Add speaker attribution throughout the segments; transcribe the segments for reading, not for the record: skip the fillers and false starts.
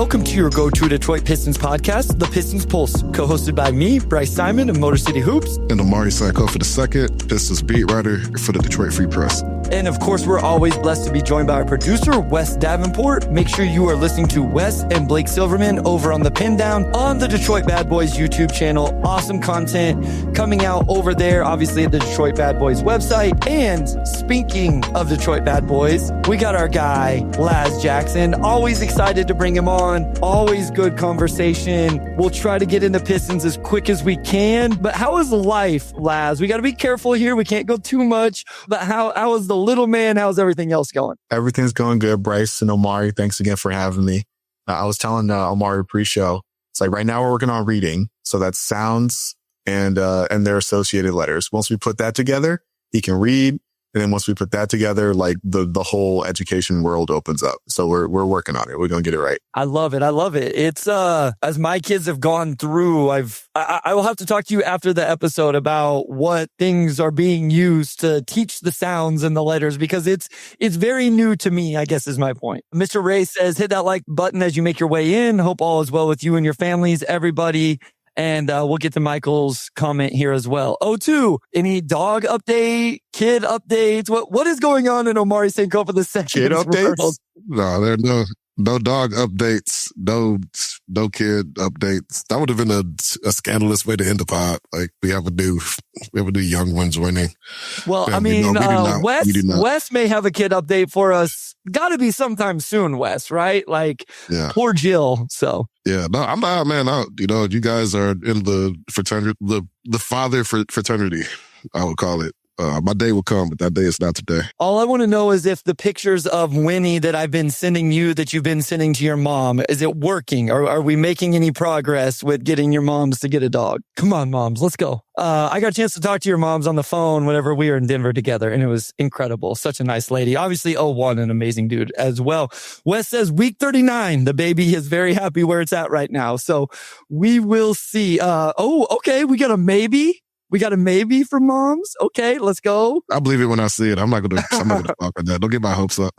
Speaker 1: Welcome to your go-to Detroit Pistons podcast, The Pistons Pulse, co-hosted by me, Bryce Simon of Motor City Hoops.
Speaker 2: And Omari for the second, Pistons beat writer for the Detroit Free Press.
Speaker 1: And of course, we're always blessed to be joined by our producer, Wes Davenport. Make sure you are listening to Wes and Blake Silverman over on the Pin Down on the Detroit Bad Boys YouTube channel. Awesome content coming out over there, obviously at the Detroit Bad Boys website. And speaking of Detroit Bad Boys, we got our guy, Laz Jackson. Always excited to bring him on. Always good conversation. We'll try to get into Pistons as quick as we can. But how is life, Laz? We got to be careful here. We can't go too much. But how is the little man? How's everything else going?
Speaker 2: Everything's going good, Bryce and Omari. Thanks again for having me. I was telling Omari pre-show, it's like right now we're working on reading. So that's sounds and their associated letters. Once we put that together, he can read. And then once we put that together, like the whole education world opens up. So we're working on it. We're going to get it right.
Speaker 1: I love it. I love it. It's, as my kids have gone through, I will have to talk to you after the episode about what things are being used to teach the sounds and the letters, because it's very new to me, I guess is my point. Mr. Ray says, hit that like button as you make your way in. Hope all is well with you and your families, everybody. And we'll get to Michael's comment here as well. O2, any dog update, kid updates? What is going on in Omari St. Cole for the second
Speaker 2: Kid updates?
Speaker 1: world?
Speaker 2: No, there are no dog updates, no kid updates. That would have been a scandalous way to end the pod. Like we have a new young one joining.
Speaker 1: Well,
Speaker 2: and
Speaker 1: I mean,
Speaker 2: Wes
Speaker 1: may have a kid update for us. Got to be sometime soon, Wes, right? Like,
Speaker 2: yeah.
Speaker 1: Poor Jill. So
Speaker 2: yeah, no, I'm out, man. You guys are in the fraternity, the father fraternity, I would call it. My day will come, but that day is not today.
Speaker 1: All I want to know is if the pictures of Winnie that I've been sending you, that you've been sending to your mom, is it working? Or are we making any progress with getting your moms to get a dog? Come on, moms, let's go. I got a chance to talk to your moms on the phone whenever we were in Denver together, and it was incredible. Such a nice lady. Obviously, 01, an amazing dude as well. Wes says week 39. The baby is very happy where it's at right now. So we will see. Okay. We got a maybe. We got a maybe from moms. Okay, let's go.
Speaker 2: I believe it when I see it. I'm not gonna talk on that. Don't get my hopes up.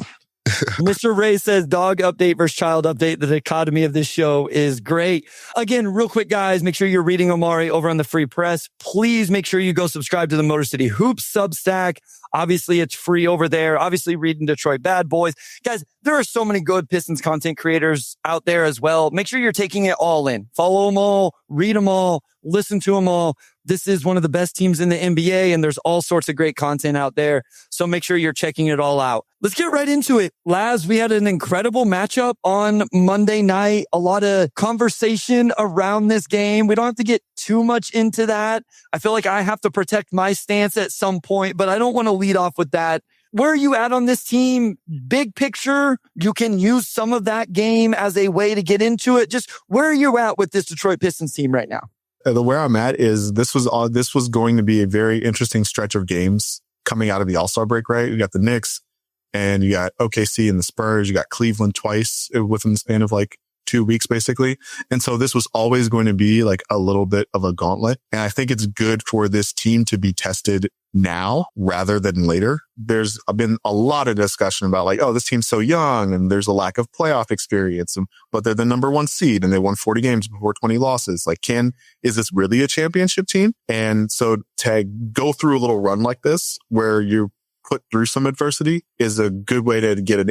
Speaker 1: Mr. Ray says dog update versus child update. The dichotomy of this show is great. Again, real quick, guys, make sure you're reading Omari over on the Free Press. Please make sure you go subscribe to the Motor City Hoops Substack. Obviously, it's free over there. Obviously, reading Detroit Bad Boys. Guys, there are so many good Pistons content creators out there as well. Make sure you're taking it all in. Follow them all, read them all, listen to them all. This is one of the best teams in the NBA, and there's all sorts of great content out there. So make sure you're checking it all out. Let's get right into it. Laz, we had an incredible matchup on Monday night. A lot of conversation around this game. We don't have to get too much into that. I feel like I have to protect my stance at some point, but I don't want to lead off with that. Where are you at on this team? Big picture, you can use some of that game as a way to get into it. Just where are you at with this Detroit Pistons team right now?
Speaker 2: The where I'm at is this was going to be a very interesting stretch of games coming out of the All-Star break, right? You got the Knicks and you got OKC and the Spurs. You got Cleveland twice within the span of like 2 weeks, basically. And so this was always going to be like a little bit of a gauntlet. And I think it's good for this team to be tested now rather than later. There's been a lot of discussion about like, oh, this team's so young and there's a lack of playoff experience, but they're the number 1 seed and they won 40 games before 20 losses. Like, is this really a championship team? And so to go through a little run like this where you put through some adversity is a good way to get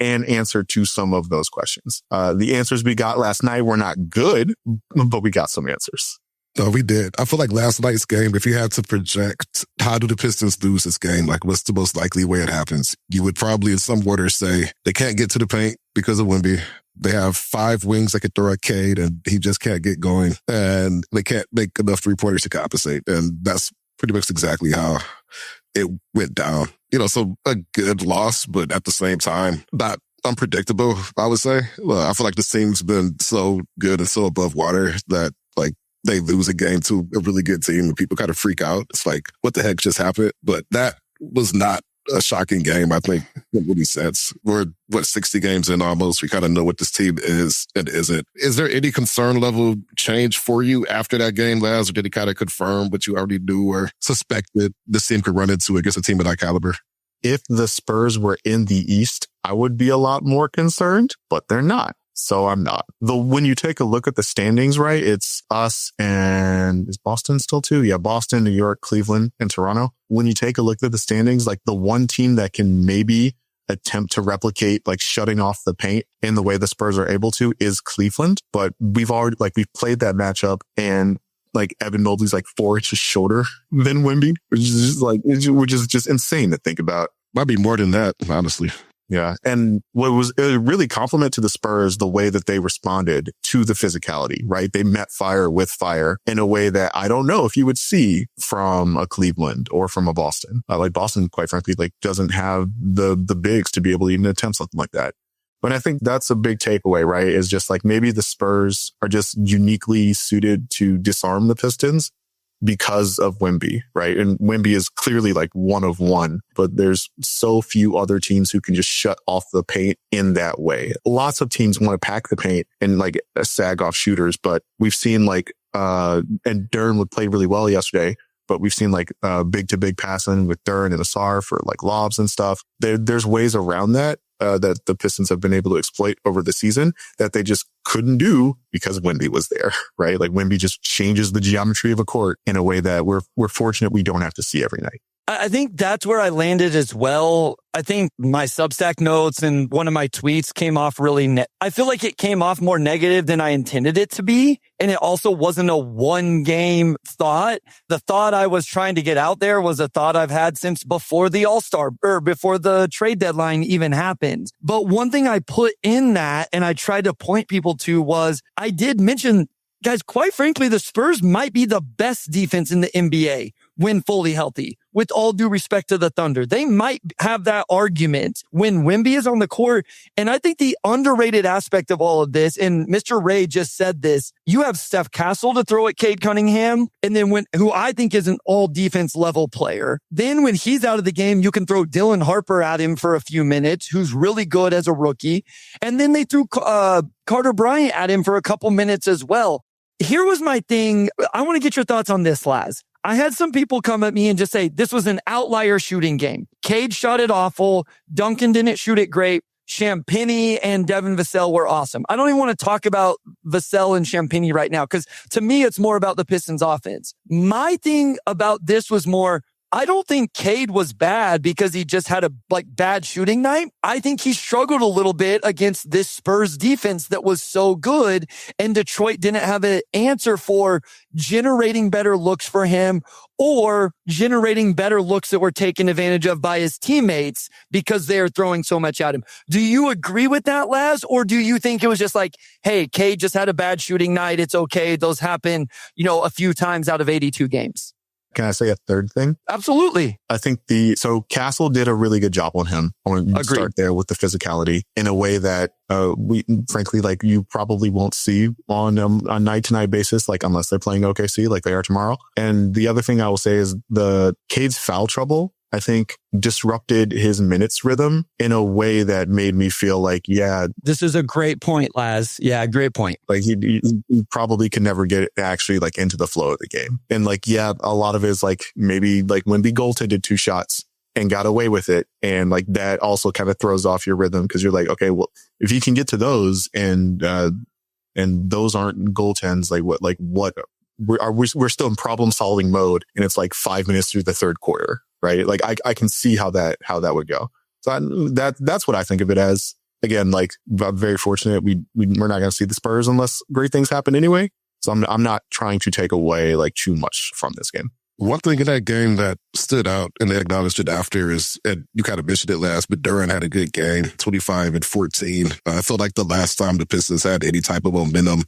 Speaker 2: an answer to some of those questions. The answers we got last night were not good, but we got some answers.
Speaker 3: No, we did. I feel like last night's game, if you had to project how do the Pistons lose this game, like what's the most likely way it happens, you would probably in some order say they can't get to the paint because of Wemby. They have 5 wings that could throw a Cade and he just can't get going. And they can't make enough 3-pointers to compensate. And that's pretty much exactly how it went down. So a good loss, but at the same time, not unpredictable, I would say. Well, I feel like this team's been so good and so above water that like they lose a game to a really good team and people kind of freak out. It's like, what the heck just happened? But that was not a shocking game. I think it really sense. We're 60 games in almost. We kind of know what this team is and isn't. Is there any concern level change for you after that game, Laz, or did it kind of confirm what you already knew or suspected this team could run into against a team of that caliber?
Speaker 2: If the Spurs were in the East, I would be a lot more concerned, but they're not. So I'm not. When you take a look at the standings, right, it's us and is Boston still too? Yeah, Boston, New York, Cleveland, and Toronto. When you take a look at the standings, like the one team that can maybe attempt to replicate like shutting off the paint in the way the Spurs are able to is Cleveland. But we've played that matchup, and like Evan Mobley's like 4 inches shorter than Wemby, which is just insane to think about.
Speaker 3: Might be more than that, honestly.
Speaker 2: Yeah. And what was a really compliment to the Spurs, the way that they responded to the physicality, right? They met fire with fire in a way that I don't know if you would see from a Cleveland or from a Boston. Like Boston, quite frankly, like doesn't have the bigs to be able to even attempt something like that. But I think that's a big takeaway, right? Is just like maybe the Spurs are just uniquely suited to disarm the Pistons because of Wemby, right? And Wemby is clearly like one of one, but there's so few other teams who can just shut off the paint in that way. Lots of teams want to pack the paint and like sag off shooters, but we've seen like, and Duren would play really well yesterday, but we've seen like big to big passing with Duren and Ausar for like lobs and stuff. There's ways around that. That the Pistons have been able to exploit over the season that they just couldn't do because Wemby was there, right? Like Wemby just changes the geometry of a court in a way that we're fortunate we don't have to see every night.
Speaker 1: I think that's where I landed as well. I think my Substack notes and one of my tweets came off really, I feel like it came off more negative than I intended it to be. And it also wasn't a one game thought. The thought I was trying to get out there was a thought I've had since before the All-Star or before the trade deadline even happened. But one thing I put in that and I tried to point people to was I did mention, guys, quite frankly, the Spurs might be the best defense in the NBA when fully healthy. With all due respect to the Thunder, they might have that argument when Wemby is on the court. And I think the underrated aspect of all of this, and Mr. Ray just said this, you have Steph Castle to throw at Cade Cunningham, and then who I think is an all defense level player. Then when he's out of the game, you can throw Dylan Harper at him for a few minutes, who's really good as a rookie. And then they threw Carter Bryant at him for a couple minutes as well. Here was my thing. I want to get your thoughts on this, Laz. I had some people come at me and just say, this was an outlier shooting game. Cade shot it awful. Duncan didn't shoot it great. Champagnie and Devin Vassell were awesome. I don't even want to talk about Vassell and Champagnie right now, because to me, it's more about the Pistons offense. My thing about this was more, I don't think Cade was bad because he just had a bad shooting night. I think he struggled a little bit against this Spurs defense that was so good, and Detroit didn't have an answer for generating better looks for him or generating better looks that were taken advantage of by his teammates because they are throwing so much at him. Do you agree with that, Laz? Or do you think it was just like, hey, Cade just had a bad shooting night. It's okay. Those happen, a few times out of 82 games.
Speaker 2: Can I say a third thing?
Speaker 1: Absolutely.
Speaker 2: I think so Castle did a really good job on him. I want to start there with the physicality in a way that we frankly, like, you probably won't see on a night to night basis, like unless they're playing OKC like they are tomorrow. And the other thing I will say is the Cade's foul trouble, I think, disrupted his minutes rhythm in a way that made me feel like, yeah.
Speaker 1: This is a great point, Laz. Yeah, great point.
Speaker 2: Like he probably could never get actually like into the flow of the game. And like, yeah, a lot of it is like maybe like Wemby goaltended 2 shots and got away with it. And like that also kind of throws off your rhythm because you're like, okay, well, if you can get to those and those aren't goaltends, we're still in problem solving mode. And it's like 5 minutes through the third quarter. Right. Like I can see how that would go. So that's what I think of it as. Again, like, I'm very fortunate. We're not going to see the Spurs unless great things happen anyway. So I'm not trying to take away like too much from this game.
Speaker 3: One thing in that game that stood out, and they acknowledged it after, is, and you kind of mentioned it last, but Duren had a good game, 25 and 14. I felt like the last time the Pistons had any type of momentum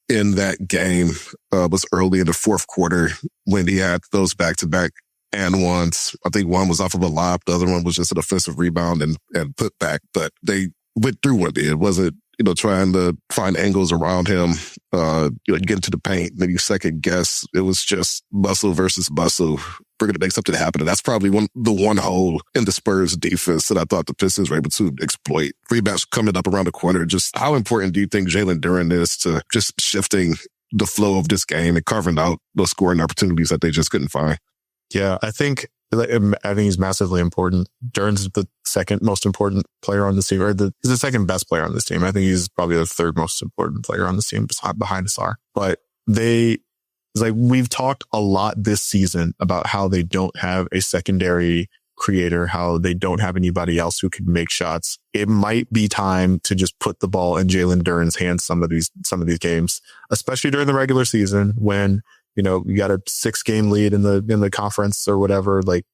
Speaker 3: in that game was early in the fourth quarter when he had those back-to-back and ones. I think one was off of a lob. The other one was just an offensive rebound and put back. But they went through with it. It wasn't, trying to find angles around him, get into the paint, maybe second guess. It was just muscle versus muscle. We're going to make something happen. And that's probably the one hole in the Spurs defense that I thought the Pistons were able to exploit. Rebounds coming up around the corner. Just how important do you think Jalen Duren is to just shifting the flow of this game and carving out those scoring opportunities that they just couldn't find?
Speaker 2: Yeah, I think I think he's massively important. Duren's the second most important player on this team, or he's the second best player on this team. I think he's probably the third most important player on this team behind Ausar. But it's like we've talked a lot this season about how they don't have a secondary creator, how they don't have anybody else who can make shots. It might be time to just put the ball in Jalen Duren's hands some of these games, especially during the regular season when, you got a 6-game lead in the conference or whatever. Like,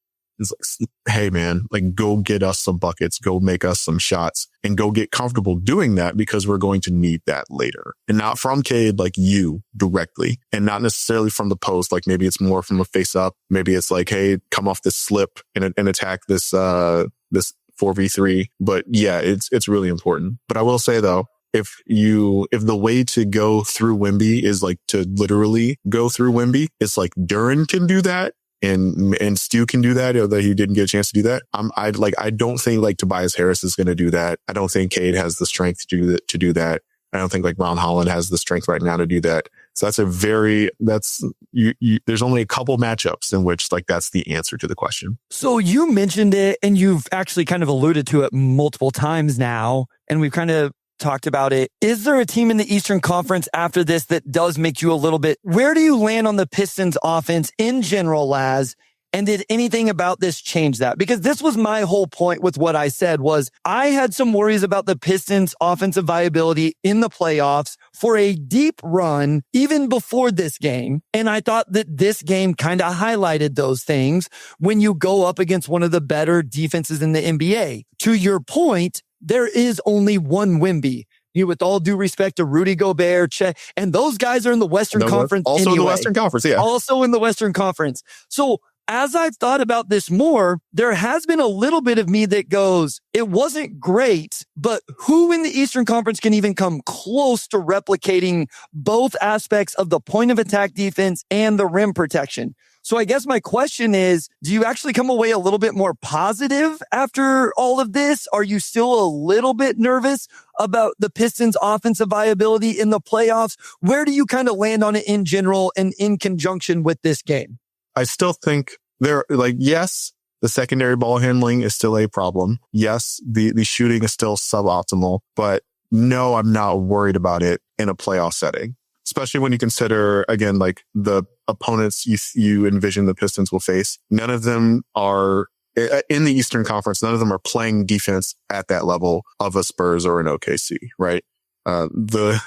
Speaker 2: it's like, hey man, like go get us some buckets, go make us some shots, and go get comfortable doing that because we're going to need that later. And not from Cade, like you directly, and not necessarily from the post. Like maybe it's more from a face up. Maybe it's like, hey, come off this slip and attack this 4v3. But yeah, it's really important. But I will say though, if the way to go through Wemby is like to literally go through Wemby, it's like Duren can do that and Stu can do that, although he didn't get a chance to do that. I don't think like Tobias Harris is going to do that. I don't think Cade has the strength to do that. I don't think like Ron Holland has the strength right now to do that. So there's only a couple matchups in which like that's the answer to the question.
Speaker 1: So you mentioned it and you've actually kind of alluded to it multiple times now, and we've kind of talked about it. Is there a team in the Eastern Conference after this that does make you a little bit, where do you land on the Pistons offense in general, Laz? And did anything about this change that? Because this was my whole point with what I said was I had some worries about the Pistons offensive viability in the playoffs for a deep run, even before this game. And I thought that this game kind of highlighted those things when you go up against one of the better defenses in the NBA. To your point, there is only one Wemby. With all due respect to Rudy Gobert, Chet, and those guys are in the Western Conference
Speaker 2: also
Speaker 1: anyway.
Speaker 2: In the Western Conference, yeah.
Speaker 1: Also in the Western Conference. So as I've thought about this more, there has been a little bit of me that goes, it wasn't great, but who in the Eastern Conference can even come close to replicating both aspects of the point of attack defense and the rim protection? So I guess my question is, do you actually come away a little bit more positive after all of this? Are you still a little bit nervous about the Pistons' offensive viability in the playoffs? Where do you kind of land on it in general and in conjunction with this game?
Speaker 2: I still think yes, the secondary ball handling is still a problem. Yes, the shooting is still suboptimal, but no, I'm not worried about it in a playoff setting. Especially when you consider, again, like the opponents you envision the Pistons will face. None of them are in the Eastern Conference. None of them are playing defense at that level of a Spurs or an OKC, right? The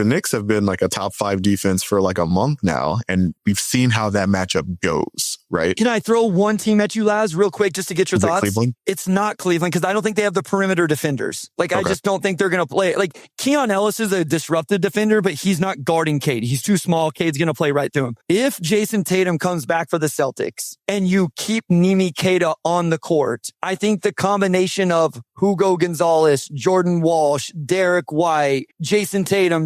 Speaker 2: Knicks have been like a top 5 defense for like a month now, and we've seen how that matchup goes, right?
Speaker 1: Can I throw one team at you, Laz, real quick, just to get your thoughts?
Speaker 2: Cleveland?
Speaker 1: It's not Cleveland, because I don't think they have the perimeter defenders. Like, okay. I just don't think they're going to play. Like, Keon Ellis is a disruptive defender, but he's not guarding Cade. He's too small. Cade's going to play right through him. If Jason Tatum comes back for the Celtics and you keep Nimi Keita on the court, I think the combination of Hugo Gonzalez, Jordan Walsh, Derek White, Jason Tatum,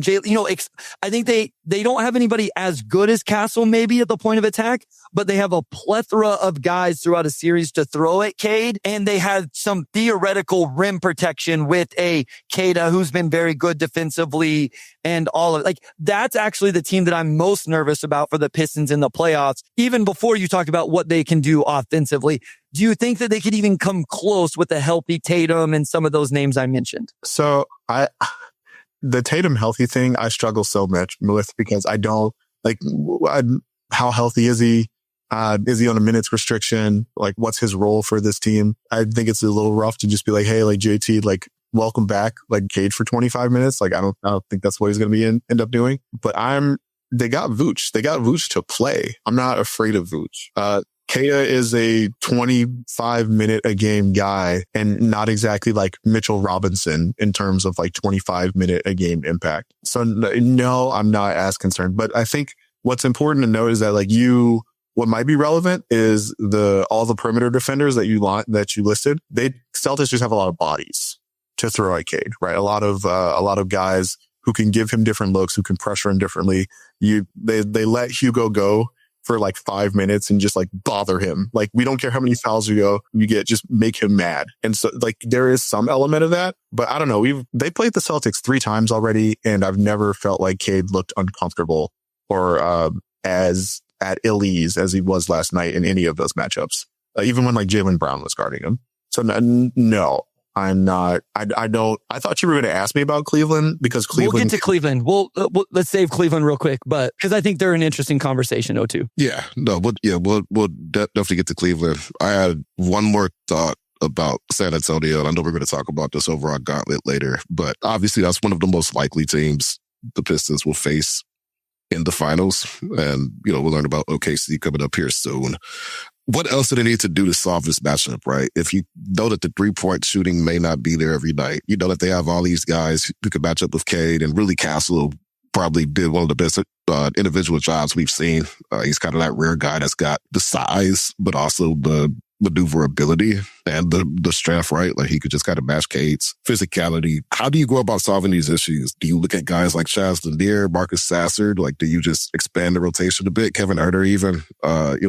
Speaker 1: I think they don't have anybody as good as Castle maybe at the point of attack, but they have a plethora of guys throughout a series to throw at Cade, and they had some theoretical rim protection with a Keita who's been very good defensively and all of it. Like, that's actually the team that I'm most nervous about for the Pistons in the playoffs, even before you talk about what they can do offensively. Do you think that they could even come close with a healthy Tatum and some of those names I mentioned?
Speaker 2: So the Tatum healthy thing, I struggle so much with because I don't like how healthy is he? Is he on a minutes restriction? Like, what's his role for this team? I think it's a little rough to just be like, hey, like JT, like welcome back, like Cade for 25 minutes. Like, I don't think that's what he's going to be end up doing. But they got Vooch. They got Vooch to play. I'm not afraid of Vooch. Keita is a 25-minute a game guy and not exactly like Mitchell Robinson in terms of like 25-minute a game impact. So no, I'm not as concerned. But I think what's important to note is that like what might be relevant is all the perimeter defenders that you listed. Celtics just have a lot of bodies to throw at Cade, right? A lot of guys who can give him different looks, who can pressure him differently. They let Hugo go for like 5 minutes and just like bother him. Like, we don't care how many fouls you get, just make him mad. And so like there is some element of that, but I don't know. They played the Celtics 3 times already, and I've never felt like Cade looked uncomfortable or as at ill ease as he was last night in any of those matchups, even when like Jaylen Brown was guarding him. So no, I'm not. I don't. I thought you were going to ask me about Cleveland because Cleveland.
Speaker 1: We'll get to Cleveland. We'll let's save Cleveland real quick, but because I think they're an interesting conversation, O2.
Speaker 3: Yeah, no, we'll definitely get to Cleveland. I had one more thought about San Antonio, and I know we're going to talk about this overall gauntlet later, but obviously that's one of the most likely teams the Pistons will face in the finals. And, we'll learn about OKC coming up here soon. What else do they need to do to solve this matchup, right? If you know that the 3-point shooting may not be there every night, you know that they have all these guys who could match up with Cade, and really Castle probably did one of the best individual jobs we've seen. He's kind of that rare guy that's got the size, but also the maneuverability and the strength, right? Like he could just kind of match Cade's physicality. How do you go about solving these issues? Do you look at guys like Chaz Lanier, Marcus Sassard? Like, do you just expand the rotation a bit? Kevin Huerter even,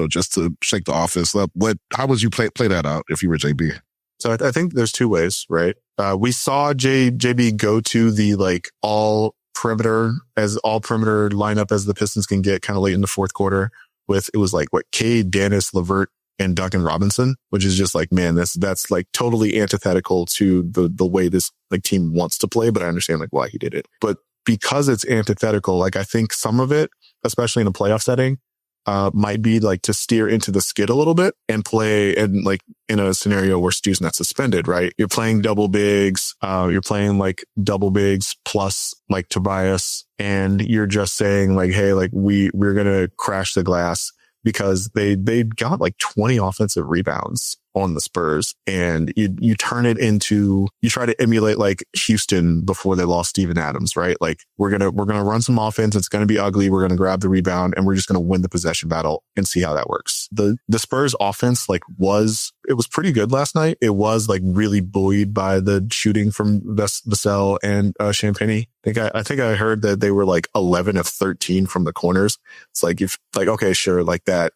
Speaker 3: just to shake the offense up? How would you play that out if you were JB?
Speaker 2: So I think there's two ways, right? We saw JB go to the all perimeter lineup as the Pistons can get kind of late in the fourth quarter with, it was Cade, Dennis, LeVert, and Duncan Robinson, which is just man, that's totally antithetical to the way this team wants to play, but I understand why he did it. But because it's antithetical, I think some of it, especially in a playoff setting, might be to steer into the skid a little bit and play in a scenario where Stu's not suspended, right? You're playing double bigs, double bigs plus Tobias, and you're just saying hey, we're going to crash the glass, because they got 20 offensive rebounds on the Spurs, and you turn it into, you try to emulate Houston before they lost Steven Adams, right? We're going to run some offense. It's going to be ugly. We're going to grab the rebound, and we're just going to win the possession battle and see how that works. The Spurs offense was pretty good last night. It was really buoyed by the shooting from Vassell and Champagny. I think I heard that they were 11 of 13 from the corners. It's okay, sure, that.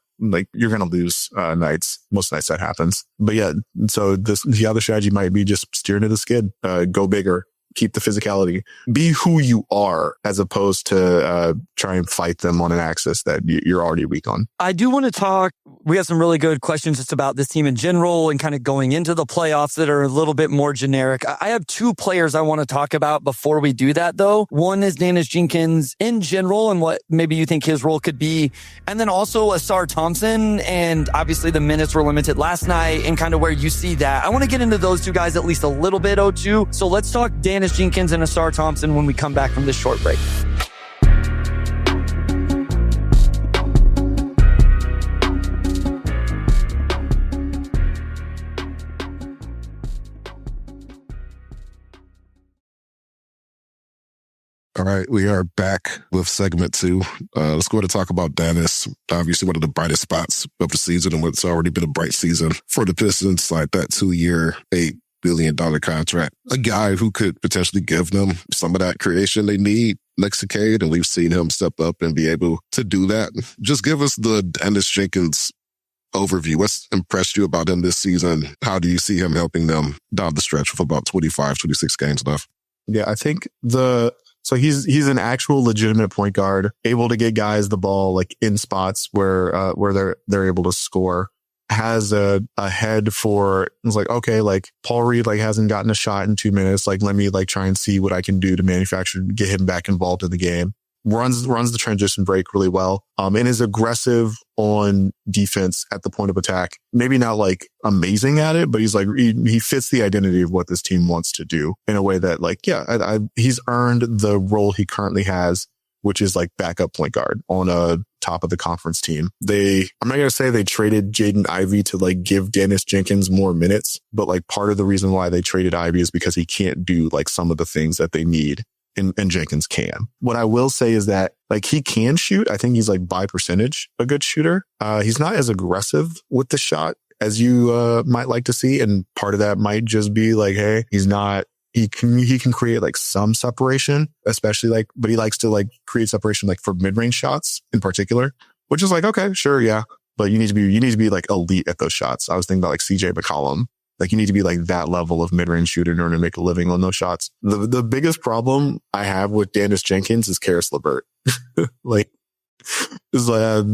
Speaker 2: You're going to lose nights. Most nights that happens. But yeah, so the other strategy might be just steer into the skid, go bigger, keep the physicality, be who you are, as opposed to try and fight them on an axis that you're already weak on.
Speaker 1: I do want to talk. We have some really good questions just about this team in general and kind of going into the playoffs that are a little bit more generic. I have two players I want to talk about before we do that, though. One is Dennis Jenkins in general and what maybe you think his role could be. And then also Ausar Thompson. And obviously the minutes were limited last night and kind of where you see that. I want to get into those two guys at least a little bit, O2. So let's talk Dennis Jenkins and Ausar Thompson when we come back from this short break.
Speaker 3: All right, we are back with segment 2. Let's go ahead and talk about Dennis. Obviously, one of the brightest spots of the season, and what's already been a bright season for the Pistons, that 2-year, $8 billion contract. A guy who could potentially give them some of that creation they need next to Cade, and we've seen him step up and be able to do that. Just give us the Dennis Jenkins overview. What's impressed you about him this season? How do you see him helping them down the stretch with about 25, 26 games left?
Speaker 2: Yeah, I think so he's an actual legitimate point guard, able to get guys the ball in spots where they're able to score. Has a head for, it's okay, Paul Reed hasn't gotten a shot in 2 minutes. Let me try and see what I can do to manufacture, get him back involved in the game. Runs the transition break really well. And is aggressive on defense at the point of attack. Maybe not amazing at it, but he's he fits the identity of what this team wants to do in a way that he's earned the role he currently has, which is backup point guard on a top of the conference team. I'm not going to say they traded Jaden Ivey to give Dennis Jenkins more minutes, but part of the reason why they traded Ivey is because he can't do some of the things that they need. And Jenkins can. What I will say is that he can shoot. I think he's by percentage a good shooter. He's not as aggressive with the shot as you might like to see. And part of that might just be hey, he can create some separation, especially but he likes to create separation for mid-range shots in particular, which is okay, sure, yeah. But you need to be elite at those shots. I was thinking about CJ McCollum. You need to be that level of mid-range shooter in order to make a living on those shots. The biggest problem I have with Dennis Jenkins is Karis LeVert. It's like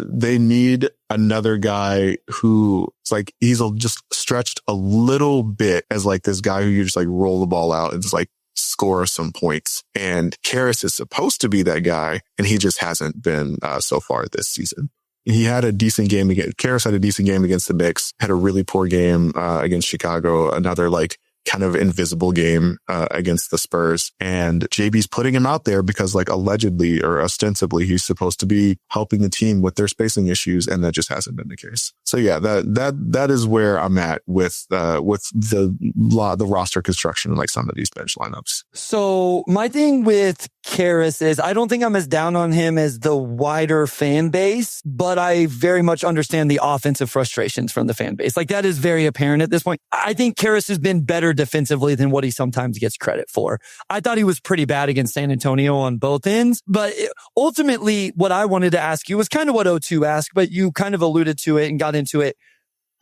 Speaker 2: they need another guy who it's like just stretched a little bit as like this guy who you just like roll the ball out and just like score some points. And Karras is supposed to be that guy, and he just hasn't been so far this season. He had a decent game Karras had a decent game against the Knicks, had a really poor game against Chicago, another like kind of invisible game against the Spurs. And JB's putting him out there because like allegedly or ostensibly he's supposed to be helping the team with their spacing issues, and that just hasn't been the case. So yeah, that is where I'm at with the roster construction and like some of these bench lineups.
Speaker 1: So my thing with Karras is I don't think I'm as down on him as the wider fan base, but I very much understand the offensive frustrations from the fan base. Like that is very apparent at this point. I think Karras has been better defensively than what he sometimes gets credit for. I thought he was pretty bad against San Antonio on both ends, but ultimately what I wanted to ask you was kind of what O2 asked, but you kind of alluded to it and got into it.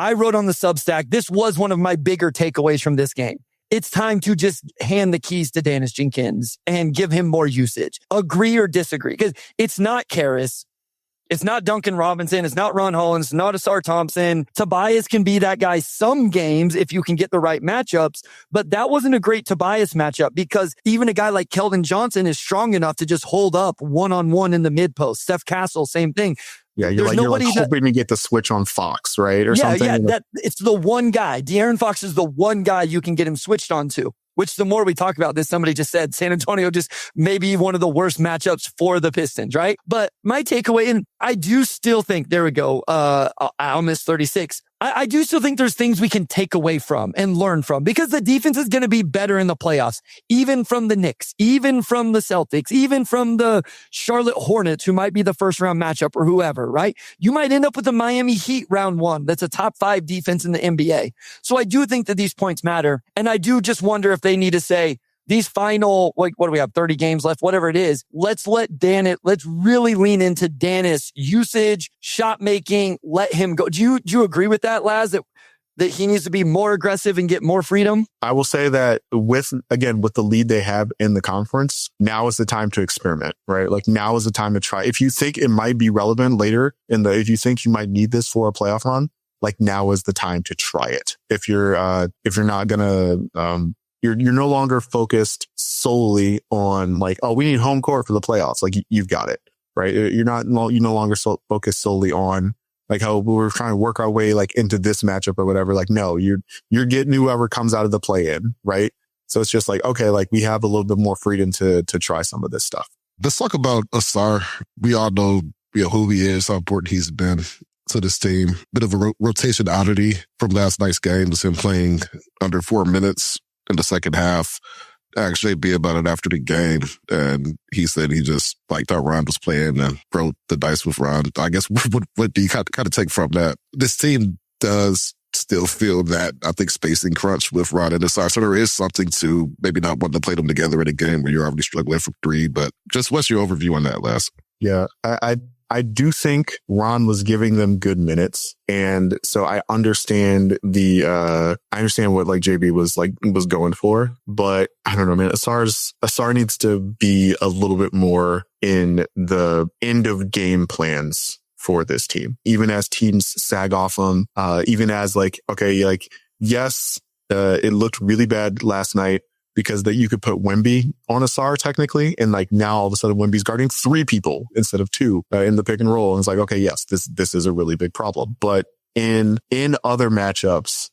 Speaker 1: I wrote on the Substack, this was one of my bigger takeaways from this game. It's time to just hand the keys to Dennis Jenkins and give him more usage. Agree or disagree? Because it's not Karras. It's not Duncan Robinson. It's not Ron Holland. It's not Ausar Thompson. Tobias can be that guy some games if you can get the right matchups. But that wasn't a great Tobias matchup because even a guy like Keldon Johnson is strong enough to just hold up one-on-one in the mid-post. Steph Castle, same thing.
Speaker 2: Yeah, you're hoping to get the switch on Fox, right? Or something.
Speaker 1: Yeah, it's the one guy. De'Aaron Fox is the one guy you can get him switched onto. Which the more we talk about this, somebody just said San Antonio just maybe one of the worst matchups for the Pistons, right? But my takeaway, and I do still think, there we go, I'll miss 36. I do still think there's things we can take away from and learn from because the defense is going to be better in the playoffs, even from the Knicks, even from the Celtics, even from the Charlotte Hornets, who might be the first round matchup or whoever, right? You might end up with the Miami Heat round one. That's a top 5 defense in the NBA. So I do think that these points matter. And I do just wonder if they need to say, these final, like, what do we have? 30 games left, whatever it is. Let's really lean into Dennis usage, shot making, let him go. Do you agree with that, Laz, that he needs to be more aggressive and get more freedom?
Speaker 2: I will say that with the lead they have in the conference, now is the time to experiment, right? Like now is the time to try. If you think it might be relevant later if you think you might need this for a playoff run, like now is the time to try it. If you're not gonna, You're no longer focused solely on like, oh, we need home court for the playoffs. Like you've got it, right? You no longer focused solely on like how we're trying to work our way like into this matchup or whatever. Like, no, you're getting whoever comes out of the play-in, right? So it's just like, okay, like we have a little bit more freedom to try some of this stuff.
Speaker 3: Let's talk about Ausar. We all know who he is, how important he's been to this team. Bit of a rotation oddity from last night's game was him playing under 4 minutes in the second half. I asked JB about it after the game, and he said he just liked how Ron was playing and broke the dice with Ron. I guess what do you kind of take from that? This team does still feel that, I think, spacing crunch with Ron and Ausar. So there is something to maybe not wanting to play them together in a game where you're already struggling from 3. But just what's your overview on that, Laz?
Speaker 2: Yeah, I do think Ron was giving them good minutes. And so I understand what like JB was going for, but I don't know, man. Ausar needs to be a little bit more in the end of game plans for this team, even as teams sag off him, even as like, okay, like, yes, it looked really bad last night, because that you could put Wemby on Ausar technically. And like now all of a sudden Wemby's guarding 3 people instead of 2 in the pick and roll. And it's like, okay, yes, this is a really big problem. But in other matchups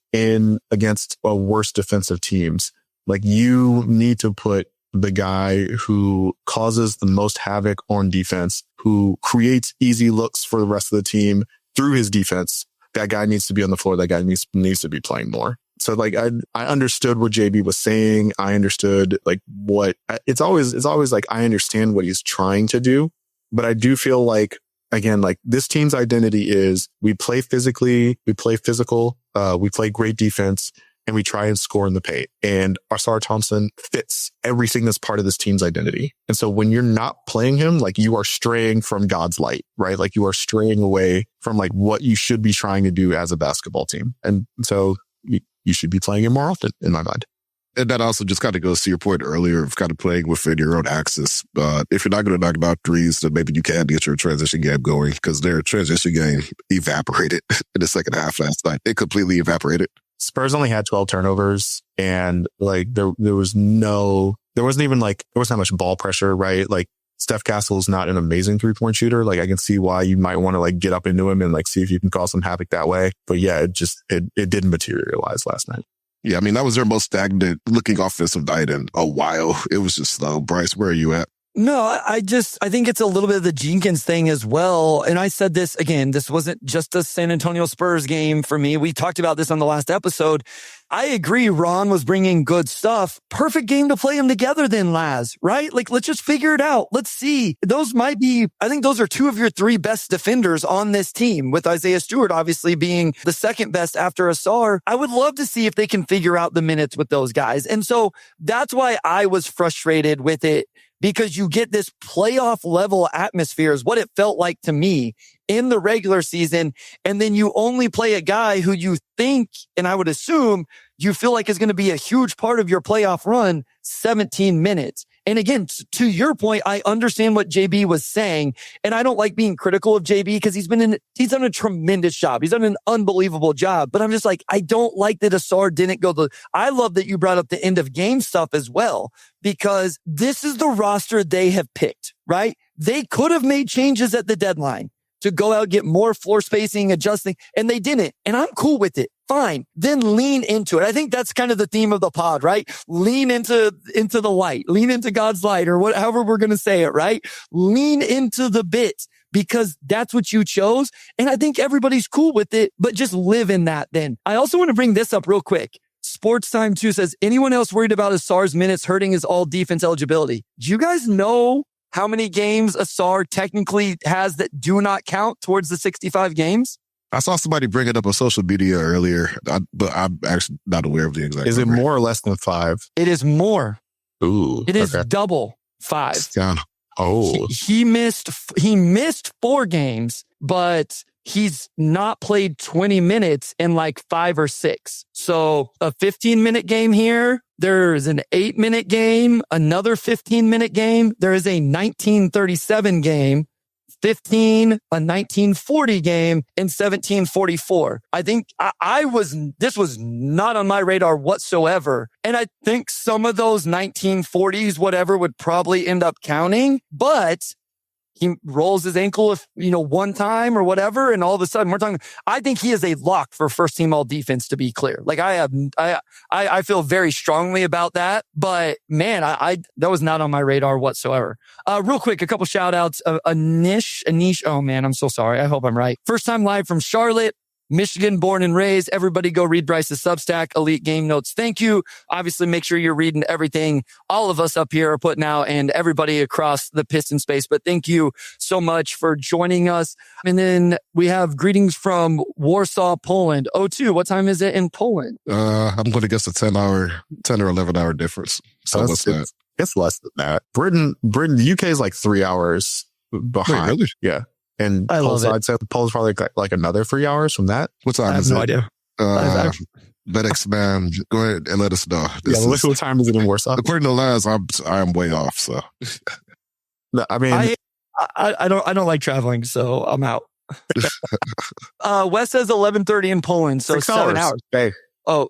Speaker 2: against worse defensive teams, like you need to put the guy who causes the most havoc on defense, who creates easy looks for the rest of the team through his defense. That guy needs to be on the floor. That guy needs to be playing more. So like I understood what JB was saying. I understood like what it's always like I understand what he's trying to do, but I do feel like, again, like this team's identity is we play physically, we play physical, we play great defense, and we try and score in the paint. And Ausar Thompson fits everything that's part of this team's identity. And so when you're not playing him, like you are straying from God's light, right? Like you are straying away from like what you should be trying to do as a basketball team. And so you should be playing him more often, in my mind.
Speaker 3: And that also just kind of goes to your point earlier of kind of playing within your own axis. If you're not going to knock down threes, then maybe you can get your transition game going, because their transition game evaporated in the second half last night. It completely evaporated.
Speaker 2: Spurs only had 12 turnovers, and like there wasn't that much ball pressure, right? Like Steph Castle's not an amazing 3-point shooter. Like I can see why you might want to like get up into him and like see if you can cause some havoc that way. But yeah, it didn't materialize last night.
Speaker 3: Yeah, I mean, that was their most stagnant looking offensive night in a while. It was just slow. Bryce, where are you at?
Speaker 1: No, I think it's a little bit of the Jenkins thing as well. And I said this again, this wasn't just a San Antonio Spurs game for me. We talked about this on the last episode. I agree. Ron was bringing good stuff. Perfect game to play them together then, Laz, right? Like, let's just figure it out. Let's see. I think those are 2 of your 3 best defenders on this team, with Isaiah Stewart obviously being the second best after Ausar. I would love to see if they can figure out the minutes with those guys. And so that's why I was frustrated with it, because you get this playoff level atmosphere is what it felt like to me in the regular season. And then you only play a guy who you think, and I would assume you feel like is going to be a huge part of your playoff run, 17 minutes. And again, to your point, I understand what JB was saying, and I don't like being critical of JB because he's done a tremendous job. He's done an unbelievable job, but I'm just like, I don't like that Ausar didn't go I love that you brought up the end of game stuff as well, because this is the roster they have picked, right? They could have made changes at the deadline to go out, get more floor spacing, adjusting, and they didn't. And I'm cool with it. Fine. Then lean into it. I think that's kind of the theme of the pod, right? Lean into the light, lean into God's light, or however we're going to say it, right? Lean into the bit, because that's what you chose. And I think everybody's cool with it, but just live in that then. I also want to bring this up real quick. Sports Time 2 says, anyone else worried about Ausar's minutes hurting his all defense eligibility? Do you guys know how many games Ausar technically has that do not count towards the 65 games?
Speaker 3: I saw somebody bring it up on social media earlier, but I'm actually not aware of the exact
Speaker 2: Is
Speaker 3: number.
Speaker 2: it more or less than 5?
Speaker 1: It is more.
Speaker 2: Ooh.
Speaker 1: It is
Speaker 2: okay.
Speaker 1: double 5.
Speaker 2: Oh.
Speaker 1: He missed 4 games, but he's not played 20 minutes in like 5 or 6. So a 15-minute game here. There's an 8-minute game, another 15-minute game. There is a 1937 game, 15, a 1940 game, and 1744. I think this was not on my radar whatsoever. And I think some of those 1940s, whatever, would probably end up counting, but he rolls his ankle, one time or whatever, and all of a sudden we're talking. I think he is a lock for first team all defense, to be clear. Like I feel very strongly about that, but man, that was not on my radar whatsoever. Real quick, a couple shout outs. Anish. Oh man, I'm so sorry. I hope I'm right. First time live from Charlotte, Michigan, born and raised. Everybody go read Bryce's Substack, Elite Game Notes. Thank you. Obviously, make sure you're reading everything all of us up here are putting out and everybody across the Piston space. But thank you so much for joining us. And then we have greetings from Warsaw, Poland. O2, what time is it in Poland?
Speaker 3: I'm going to guess a 10 or 11 hour difference. So what's that?
Speaker 2: It's less than that. Britain, the UK is like 3 hours behind.
Speaker 3: Wait, really?
Speaker 2: Yeah. And
Speaker 1: I love it.
Speaker 2: I'd say Poland's probably like another 3 hours from that.
Speaker 3: What time
Speaker 1: I have
Speaker 3: is
Speaker 1: no
Speaker 3: it?
Speaker 1: idea.
Speaker 3: FedEx man, go ahead and let us know.
Speaker 2: What time is it in Warsaw?
Speaker 3: According to Laz, I'm way off. So,
Speaker 2: No, I mean,
Speaker 1: I don't like traveling, so I'm out. Wes says 11:30 in Poland, so 7 hours.
Speaker 2: Hey.
Speaker 1: Oh,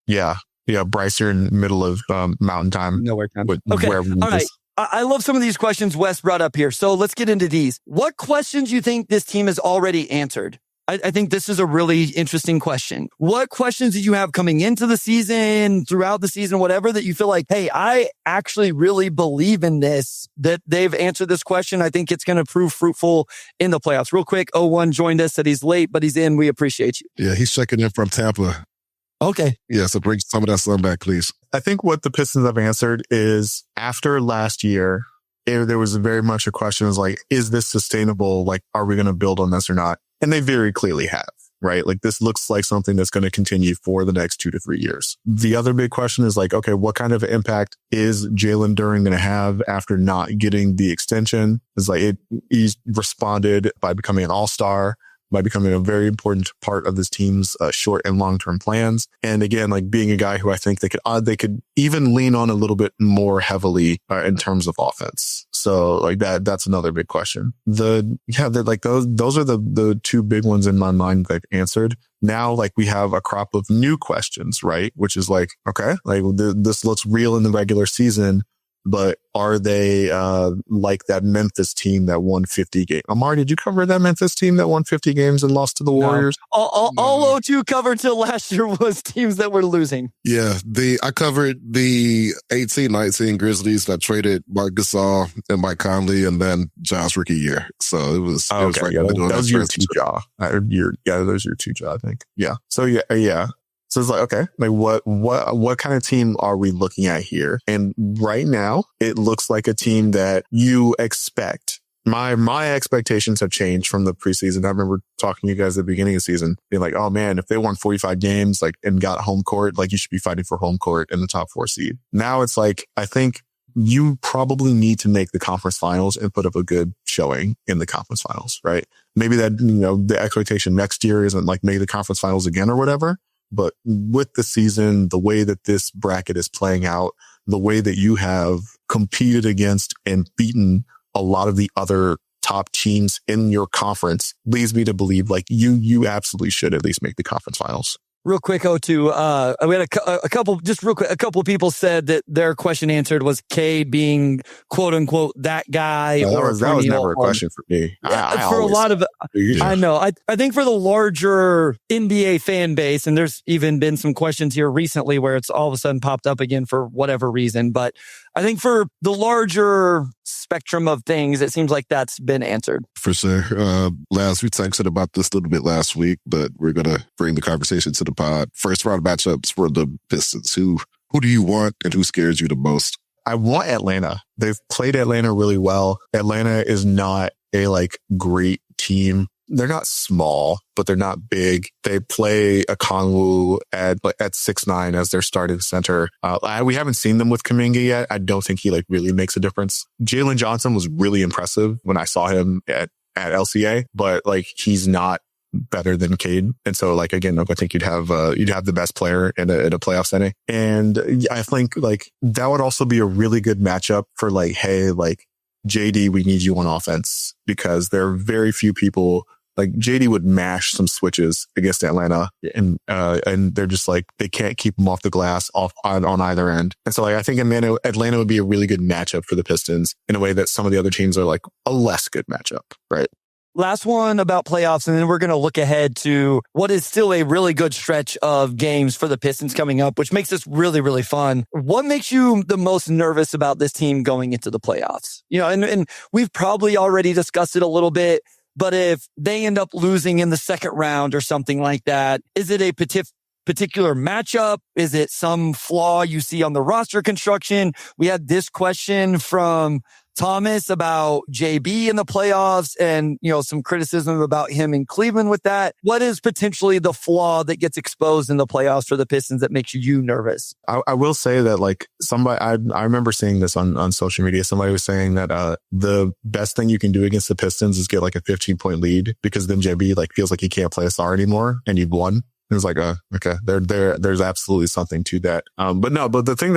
Speaker 2: Yeah. Bryce, you're in the middle of mountain time.
Speaker 1: nowhere time.
Speaker 2: With
Speaker 1: Okay,
Speaker 2: wherever
Speaker 1: all right.
Speaker 2: this-
Speaker 1: I love some of these questions Wes brought up here. So let's get into these. What questions you think this team has already answered? I think this is a really interesting question. What questions did you have coming into the season, throughout the season, whatever, that you feel like, hey, I actually really believe in this, that they've answered this question. I think it's going to prove fruitful in the playoffs. Real quick, 01 joined us, said he's late, but he's in. We appreciate you.
Speaker 3: yeah, he's checking in from Tampa.
Speaker 1: Okay.
Speaker 3: Yeah, so bring some of that sun back, please.
Speaker 2: I think what the Pistons have answered is after last year, there was very much a question is like, is this sustainable? Like, are we going to build on this or not? And they very clearly have, right? Like this looks like something that's going to continue for the next 2 to 3 years. The other big question is like, okay, what kind of impact is Jalen Duren going to have after not getting the extension? It's like he's responded by becoming an all-star, by becoming a very important part of this team's short and long-term plans. And again, like being a guy who I think they could even lean on a little bit more heavily in terms of offense. So like that's another big question. Those are the two big ones in my mind that I've answered. Now, like we have a crop of new questions, right? Which is like, okay, like this looks real in the regular season, but are they like that Memphis team that won 50 games? Omari, did you cover that Memphis team that won 50 games and lost to the Warriors?
Speaker 1: All O2 covered till last year was teams that were losing.
Speaker 3: Yeah, I covered the 18-19 Grizzlies that traded Mark Gasol and Mike Conley and then Ja's rookie year. So it was right.
Speaker 2: Yeah, those are your two Ja. Those are your two Ja, I think. Yeah. So yeah. So it's like, okay, like what kind of team are we looking at here? And right now, it looks like a team that you expect. My expectations have changed from the preseason. I remember talking to you guys at the beginning of the season, being like, oh man, if they won 45 games, like, and got home court, like you should be fighting for home court in the top 4 seed. Now it's like, I think you probably need to make the conference finals and put up a good showing in the conference finals, right? Maybe that, the expectation next year isn't like make the conference finals again or whatever. But with the season, the way that this bracket is playing out, the way that you have competed against and beaten a lot of the other top teams in your conference leads me to believe like you absolutely should at least make the conference finals.
Speaker 1: Real quick, O2, we had a couple, just real quick, a couple of people said that their question answered was Cade being quote unquote that guy.
Speaker 2: No, that was never a question for me.
Speaker 1: For a lot of, I know. I think for the larger NBA fan base, and there's even been some questions here recently where it's all of a sudden popped up again for whatever reason. But I think for the larger spectrum of things, it seems like that's been answered.
Speaker 3: For sure. Laz, we texted about this a little bit last week, but we're going to bring the conversation to the pod. First round matchups for the Pistons. Who do you want and who scares you the most?
Speaker 2: I want Atlanta. They've played Atlanta really well. Atlanta is not a like great team. They're not small, but they're not big. They play Okongwu at 6'9" as their starting center. We haven't seen them with Kuminga yet. I don't think he like really makes a difference. Jalen Johnson was really impressive when I saw him at LCA, but like he's not better than Cade. And so like, again, I think you'd have the best player in a playoff setting. And I think like that would also be a really good matchup for like, hey, like JD, we need you on offense, because there are very few people. Like JD would mash some switches against Atlanta, and they're just like, they can't keep him off the glass on either end. And so like, I think Atlanta would be a really good matchup for the Pistons in a way that some of the other teams are like a less good matchup, right?
Speaker 1: Last one about playoffs, and then we're going to look ahead to what is still a really good stretch of games for the Pistons coming up, which makes this really, really fun. What makes you the most nervous about this team going into the playoffs? And we've probably already discussed it a little bit. But if they end up losing in the second round or something like that, is it a particular matchup? Is it some flaw you see on the roster construction? We had this question from Thomas about JB in the playoffs and, some criticism about him in Cleveland with that. What is potentially the flaw that gets exposed in the playoffs for the Pistons that makes you nervous?
Speaker 2: I will say that like somebody, I remember seeing this on social media. Somebody was saying that the best thing you can do against the Pistons is get like a 15-point lead, because then JB like feels like he can't play a star anymore and you've won. It was like, okay, there's absolutely something to that. But the thing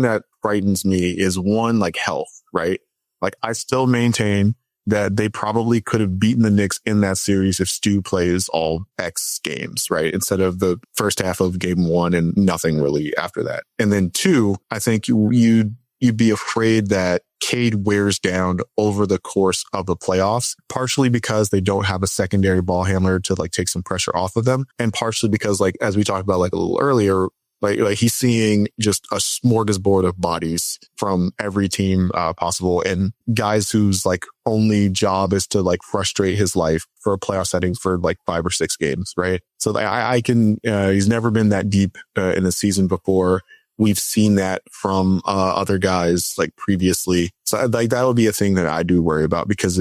Speaker 2: that frightens me is one, like health, right? Like I still maintain that they probably could have beaten the Knicks in that series if Stu plays all X games, right? Instead of the first half of game 1 and nothing really after that. And then 2, I think you'd be afraid that Cade wears down over the course of the playoffs, partially because they don't have a secondary ball handler to like take some pressure off of them. And partially because like, as we talked about like a little earlier, like he's seeing just a smorgasbord of bodies from every team possible, and guys whose like only job is to like frustrate his life for a playoff setting for like 5 or 6 games, right? So he's never been that deep in the season before. We've seen that from other guys like previously. So like that would be a thing that I do worry about, because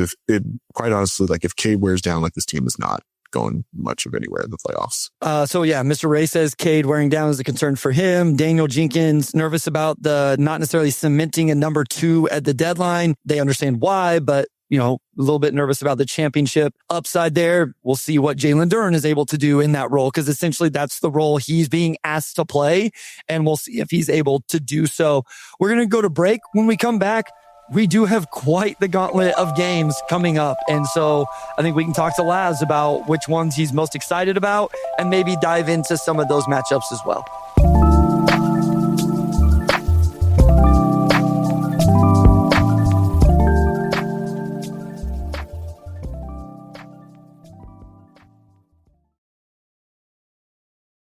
Speaker 2: quite honestly, like if Cade wears down, like this team is not going much of anywhere in the playoffs.
Speaker 1: So yeah, Mr. Ray says Cade wearing down is a concern for him. Daniel Jenkins nervous about the not necessarily cementing a number 2 at the deadline. They understand why, but a little bit nervous about the championship upside there. We'll see what Jalen Duren is able to do in that role, because essentially that's the role he's being asked to play, and we'll see if he's able to do so. We're going to go to break. When we come back, we do have quite the gauntlet of games coming up. And so I think we can talk to Laz about which ones he's most excited about and maybe dive into some of those matchups as well.